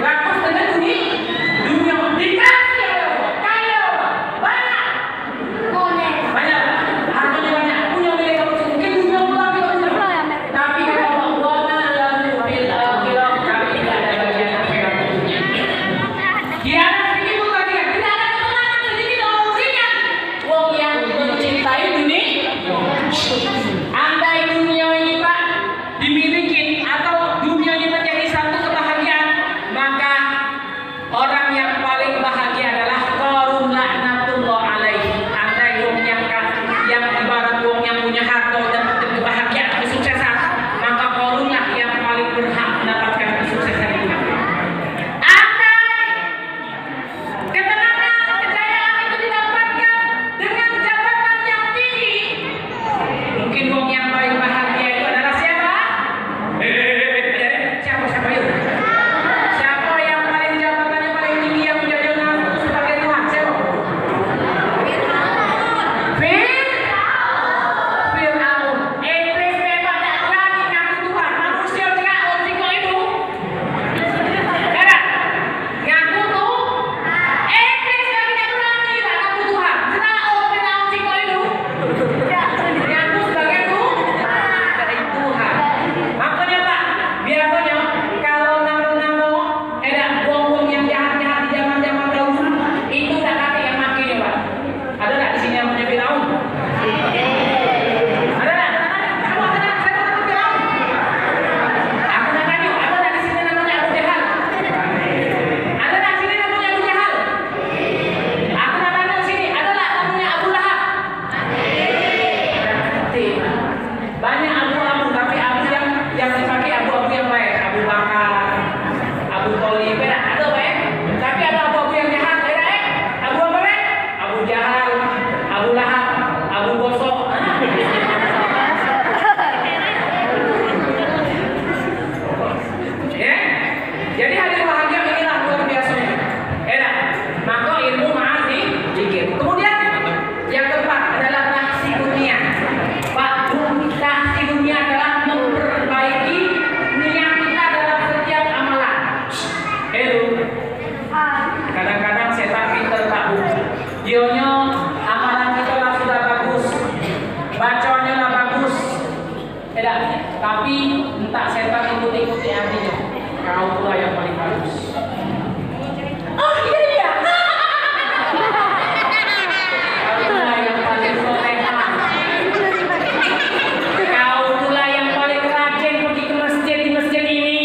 rakus dengan dunia dikasih kaya banyak. Banyak, hartanya banyak, punya milik kamu mungkin dunia lagi tapi kalau Allah lalu fil akhirah kami tidak ada bagian akhirat dunia. Kiamat begitu tadi kan, tidak ada ketenangan di sini kalau ingat. Wong yang mencintai dunia, andai dunia ini Pak dimiliki atau dunia ini menjadi satu kebahagiaan, maka orang yang paling bahagia adalah Qarun laknatullah alaihi. Andai wong yang ibarat wong yang punya harta dan kebahagiaan, kesuksesan, maka Qarun lah yang paling berhak mendapatkan kesuksesan itu. Andai ketenangan, kejayaan itu didapatkan dengan jabatan yang tinggi, mungkin Tapi entah setan ikuti hatinya. Kau pula yang paling bagus. Oh iya. Kau pula yang paling soleha. Kau pula yang paling rajin pergi ke masjid di masjid ini.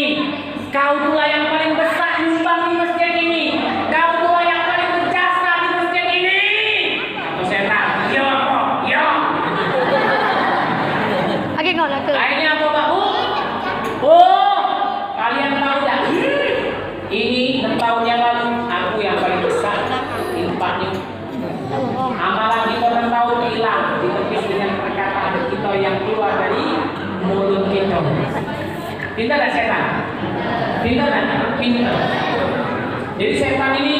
Kau pula yang paling besar nyumbang di masjid ini. Kau pula yang paling berjasa di masjid ini. Atau setan? Yo apa? Yo. Oke, nggak laku. Akhirnya apa Pak Bu? Oh, kalian tahu tak? Ini 6 tahun yang lalu aku yang paling besar infaknya. Amalan kita 6 tahun hilang ditepis dengan perkataan kita yang keluar dari mulut kita. Pintar tak setan? Pintar tak? Pintar. Jadi setan ini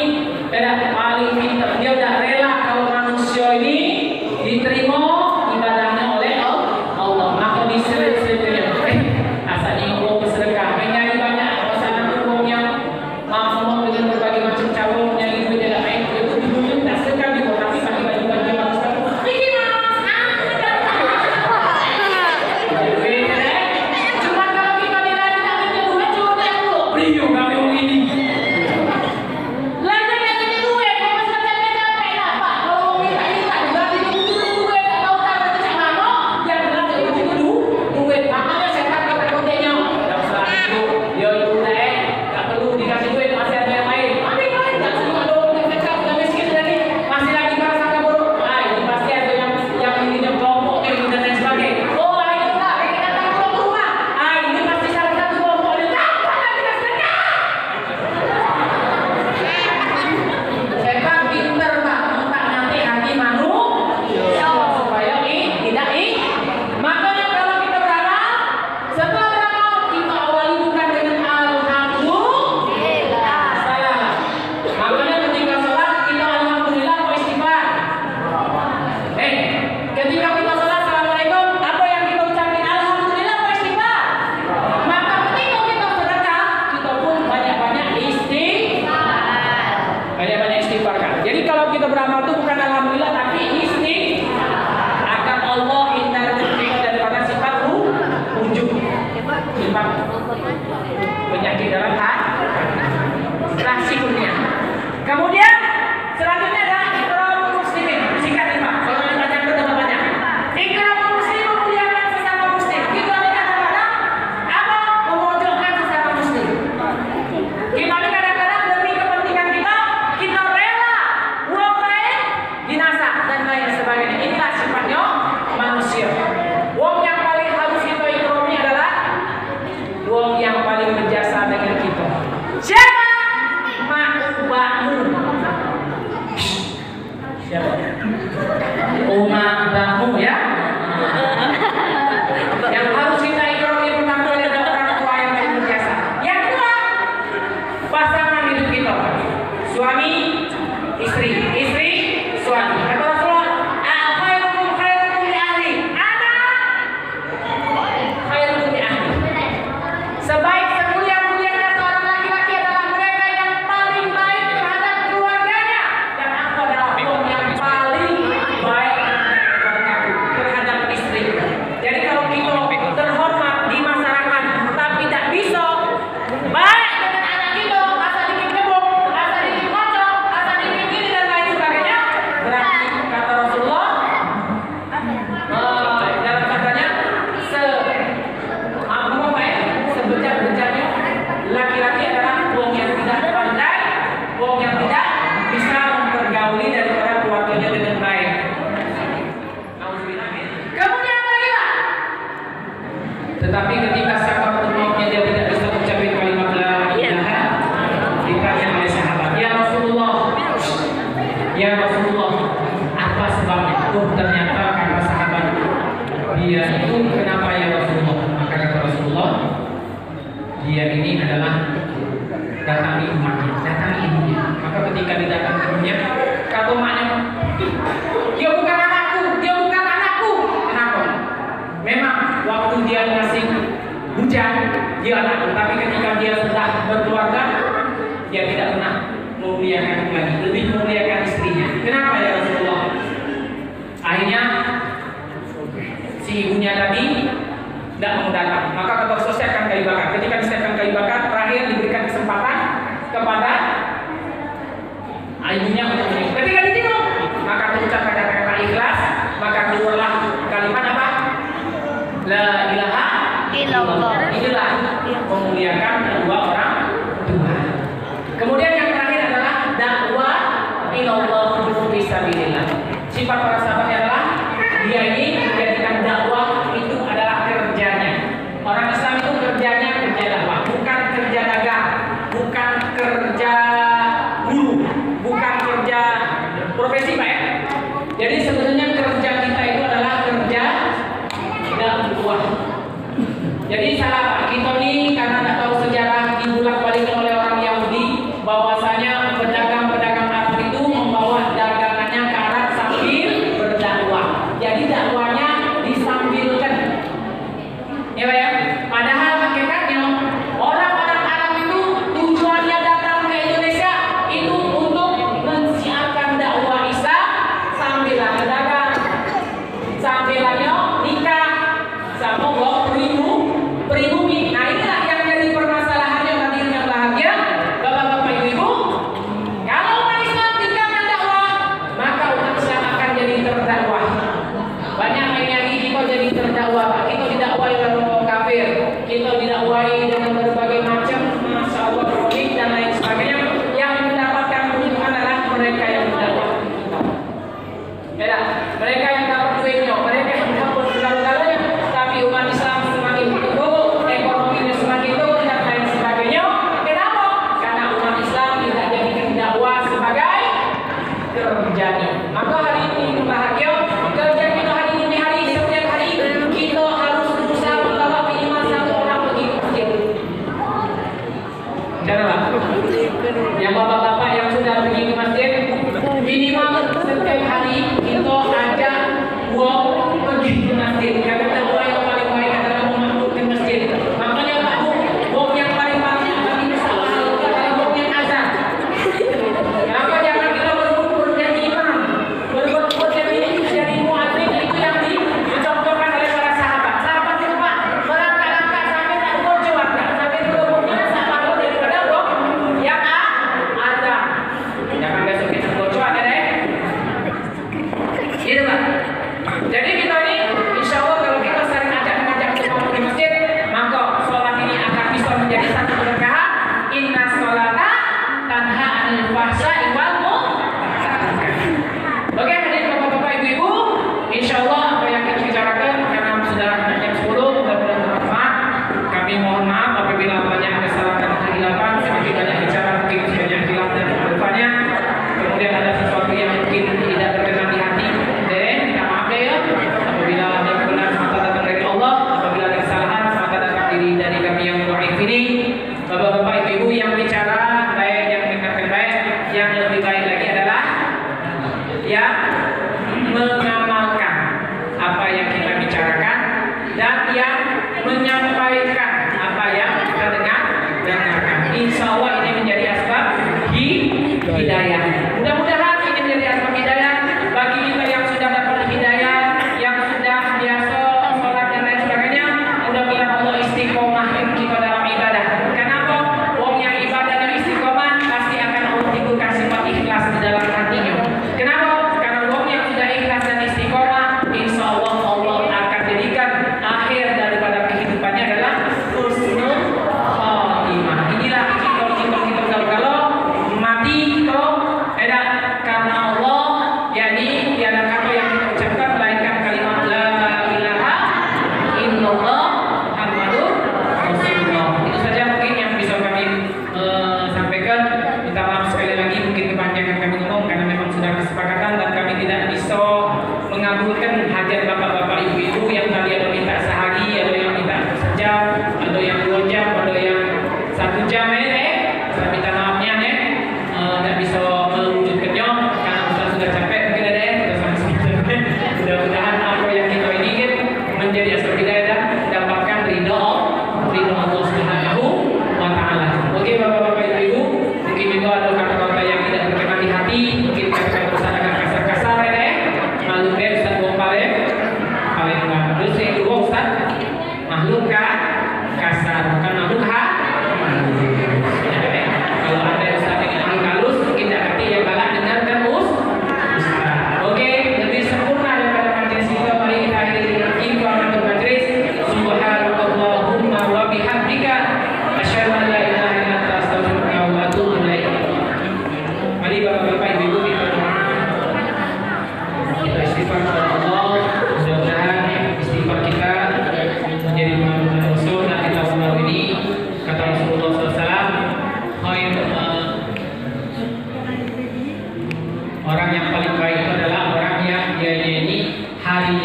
tidak paling pintar. Dia udah rela kalau manusia ini diterima ibadahnya oleh Allah. Maka diseret-seretnya. Asalnya Allah bersedekah. Mencari banyak pasangan hukum yang mampu dengan berbagai macam cara mencari duit tidak baik. Itu dulu tak sedekah juga tapi pakai baju-baju yang bagus. Ini mas. Cuma kalau kita tidak punya duit cuma yang dulu. Beliau kami ini. Jadi kalau kita beramal itu bukan alhamdulillah tapi agar Allah hindari kita daripada sifat ujub, sifat penyakit dalam hati, rasi dunia. Kemudian selanjutnya adalah ikramul muslimin. Singkat nih Pak, kalau yang banyak bertambah banyak. Ikramul muslimin memuliakan sesama muslim. Kita lihat kepada apa? Memojokkan sesama muslim. Kita ini kadang-kadang demi kepentingan kita rela uang lain binasa dan lain sebagainya. Inilah sifatnya manusia. Wong yang paling harus kita ikrami adalah wong yang paling berjasa dengan kita. Siapa? Makmu. Siapa? Makmu ya. Yang harus kita ikrami pertama adalah orang tua yang paling berjasa. Yang kedua, pasangan hidup kita. Suami, istri, suami. Kata Rasulullah, khairukum li ahli. Ana khairukum li ahli. Semulia-mulianya seorang laki-laki adalah mereka yang paling baik terhadap keluarganya. Dan aku adalah orang yang paling baik terhadap istri. Jadi kalau kita terhormat di masyarakat tapi tak bisa baik dengan anak kita, asal dikit kebuk, asal dikit kocok, asal dikit ini dan lain sebagainya, berarti kata Rasulullah dalam katanya sebejat-bejatnya laki-laki adalah wong yang tidak pandai, wong yang tidak bisa mempergauli daripada keluarganya dengan baik. Kemudian apa lagi Pak? Tetapi ketika sakaratul mautnya dia tidak bisa mencapai kalimat la ilaha, ditanya oleh sahabat, ya Rasulullah, apa sebabnya? Oh ternyata kata sahabat, dia itu kenapa ya Rasulullah? Maka kata Rasulullah, dia ini adalah datangi umatnya, datangi ibunya. Maka ketika didatangi ibunya, kata umatnya, dia bukan anakku. Kenapa? Memang waktu dia masih bujang, dia anakku. Tapi ketika dia sudah berkeluarga, dia tidak pernah memuliakan lagi, lebih memuliakan istrinya. Kenapa ya Rasulullah? Akhirnya si ibunya tadi tidak mau datang, maka kantor sosial akan kayu bakar. Ketika disiapkan kayu bakar, terakhir diberikan kesempatan kepada ibunya untuk menjenguk. Ketika dijenguk, maka terucapkan kata-kata ikhlas, maka keluarlah kalimat apa? La ilaha illallah. Inilah memuliakan kedua orang tua. Kemudian yang terakhir adalah dakwah ilallah fisabilillah. Sifat para sahabat adalah dia ini menjadikan dakwah itu adalah kerjanya. Orang Islam itu kerjanya kerja dakwah, bukan kerja dagang, bukan kerja guru, bukan kerja profesi, Pak ya. Jadi sebetulnya kerja kita itu adalah kerja dakwah. Jadi salah Pak, kita nih karena tidak tahu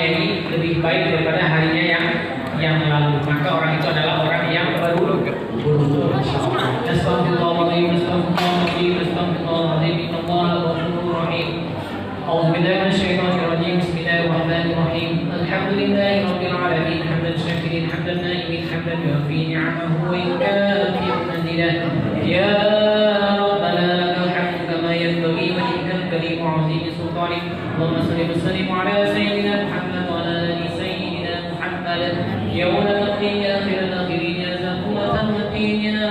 ini lebih baik daripada harinya yang lalu. Maka orang itu adalah orang yang beruntung. Astagfirullahaladzim, astagfirullahaladzim, astagfirullahaladzim. Innallaha ghafurur rahim. أعوذ بالله من الشيطان الرجيم. بسم الله الرحمن الرحيم. الحمد لله رب العالمين حمدا شاكرين حمدا نائمين حمدا يوفي نعمه ويكافئ مزيدا. يا ربنا لك الحمد كما ينبغي وجهك الكريم وعظيم سلطانك. اللهم صل وسلم على سيدنا محمد وعلى آل سيدنا محمد. يا أولى الدين يا خير الآخرين يا ذا القوة المتين يا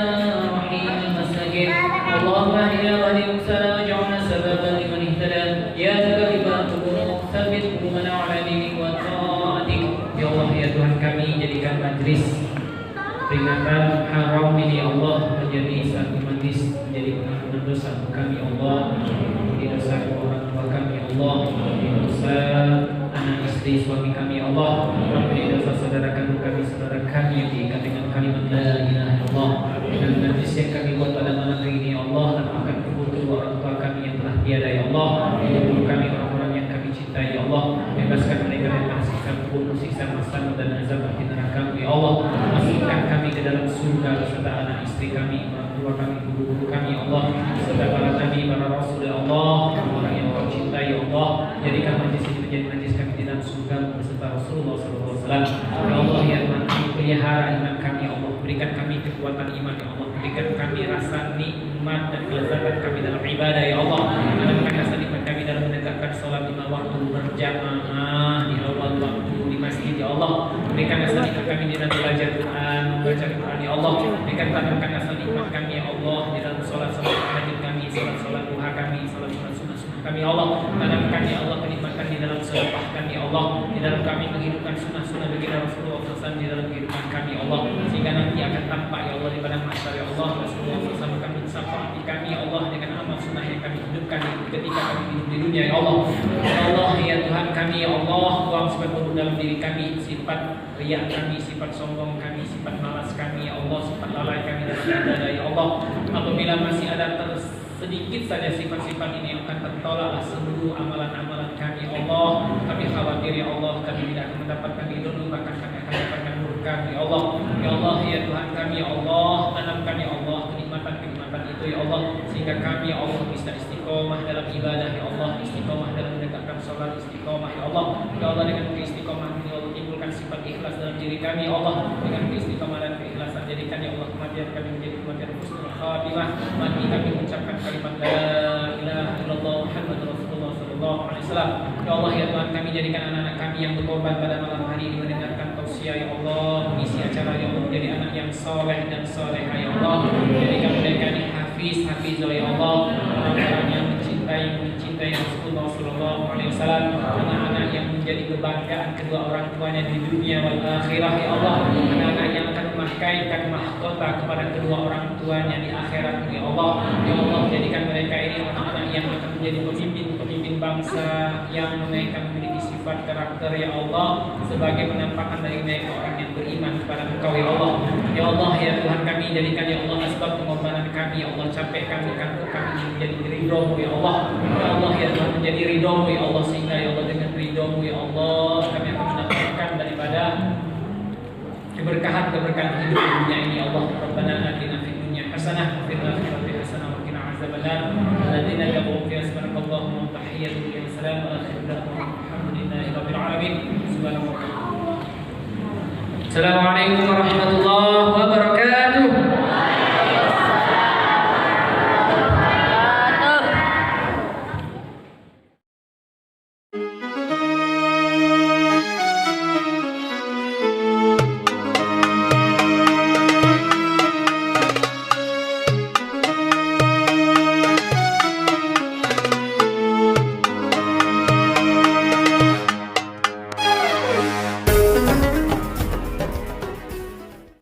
رحيم المساكين. اللهم اهدنا واهد المسلمين واجعلنا سببا لمن اهتدى. يا مقلب القلوب ثبت قلوبنا على دينك وطاعتك. Ya Allah, ya Tuhan kami, jadikan majlis peringatan haram ini ya Allah menjadi satu majlis menjadi pengampunan dosa kami Allah, di dosa orang tua kami Allah, di dosa anak istri suami kami Allah, di dosa saudara kandung kami, saudara kami yang diikat dengan kalimat la ilaha illallah. Dan majlis yang kami buat pada malam hari ini ya Allah, akan kedua orang tua kami yang telah tiada ya Allah, hidupkan kami orang-orang yang kami cintai ya Allah, bebaskan mereka dari siksa kubur, siksa masam dan azab di neraka ya Allah, masukkan kami ke dalam surga beserta anak istri kami, orang tua kami, guru-guru kami ya Allah, serta para nabi, para rasul ya Allah, orang yang kau cintai ya Allah. Jadikan majlis ini menjadi majlis kami di dalam surga beserta Rasulullah SAW. Ya Allah, ya Tuhan, pelihara iman kami ya Allah, berikan kami kekuatan iman ya Allah, berikan kami rasa nikmat dan kelezatan kami dalam ibadah ya Allah, berikan rasa nikmat kami dalam menegakkan sholat 5 waktu berjamaah di awal waktu di masjid ya Allah, berikan rasa nikmat kami di dalam belajar Quran, membaca Quran ya Allah, berikan tanamkan rasa nikmat kami ya Allah di dalam sholat-sholat tahajud kami, sholat-sholat duha kami, sholat-sholat sunnah-sunnah kami ya Allah, tanamkan ya Allah kenikmatan di dalam sedekah kami ya Allah, di dalam kami menghidupkan sunnah-sunnah baginda Rasulullah SAW di dalam kehidupan kami ya Allah, sehingga nanti akan tampak ya Allah di padang mahsyar ya Allah, Rasulullah SAW kami syafaati kami ya Allah dengan amal sunnah yang kami hidupkan ketika kami hidup di dunia ya Allah. Ya Allah, ya Tuhan kami ya Allah, buang sepenuhnya dalam diri kami sifat riya kami, sifat sombong kami, sifat malas kami ya Allah, sifat lalai kami dalam ibadah ya Allah. Apabila masih ada sedikit saja sifat-sifat ini yang akan tertolak seluruh amalan-amalan kami ya Allah. Kami khawatir ya Allah, kami tidak akan mendapatkan ridho, bahkan kami akan mendapatkan murka ya Allah. Ya Allah, ya Tuhan kami ya Allah, tanamkan ya Allah kenikmatan itu ya Allah, sehingga kami ya Allah bisa istiqomah dalam ibadah ya Allah, istiqomah dalam menegakkan sholat, istiqomah ya Allah. Ya Allah, dengan keistiqomah ini Allah timbulkan sifat ikhlas dalam diri kami ya Allah, dengan keistiqomah dan keikhlasan jadikan ya Allah kematian kami menjadi kematian husnul khatimah, mati kami mengucapkan kalimat la ilaha illallah Muhammadur Rasulullah sallallahu alaihi wasallam. Ya Allah, ya Tuhan kami, jadikan anak-anak kami yang berkorban pada malam hari ini mendengarkan tausiah ya Allah, mengisi acara ya Allah, menjadi anak yang soleh dan solehah ya Allah, jadikan mereka ini hafizah ya Allah, orang-orang yang mencintai Rasulullah sallallahu alaihi wasallam, anak-anak yang menjadi kebanggaan kedua orang tuanya di dunia wal akhirah ya Allah, anak-anak yang akan memakaikan mahkota kepada kedua orang tuanya di akhirat ya Allah. Ya Allah, jadikan mereka ini anak-anak yang akan menjadi pemimpin bangsa yang mereka memiliki sifat karakter ya Allah, sebagai penampakan dari mereka orang yang beriman kepada Engkau ya Allah. Ya Allah, ya Tuhan kami, jadikan ya Allah asbab pengorbanan kami ya Allah, capek kami, kantor kami menjadi ridho-Mu ya Allah. Ya Allah, ya Tuhan, menjadi ridho-Mu ya Allah, sehingga ya Allah dengan ridho-Mu ya Allah kami akan mendapatkan daripada keberkahan hidup di dunia ini ya Allah. Rabbana atina fid dunya hasanah wa fil akhirati hasanah wa qina azabannar. Alladzina kafaru fi subhanakallahumma wa tahiyyatuhum fiha salam wa akhiru da'wana alhamdulillahi rabbil alamin. Assalamualaikum warahmatullahi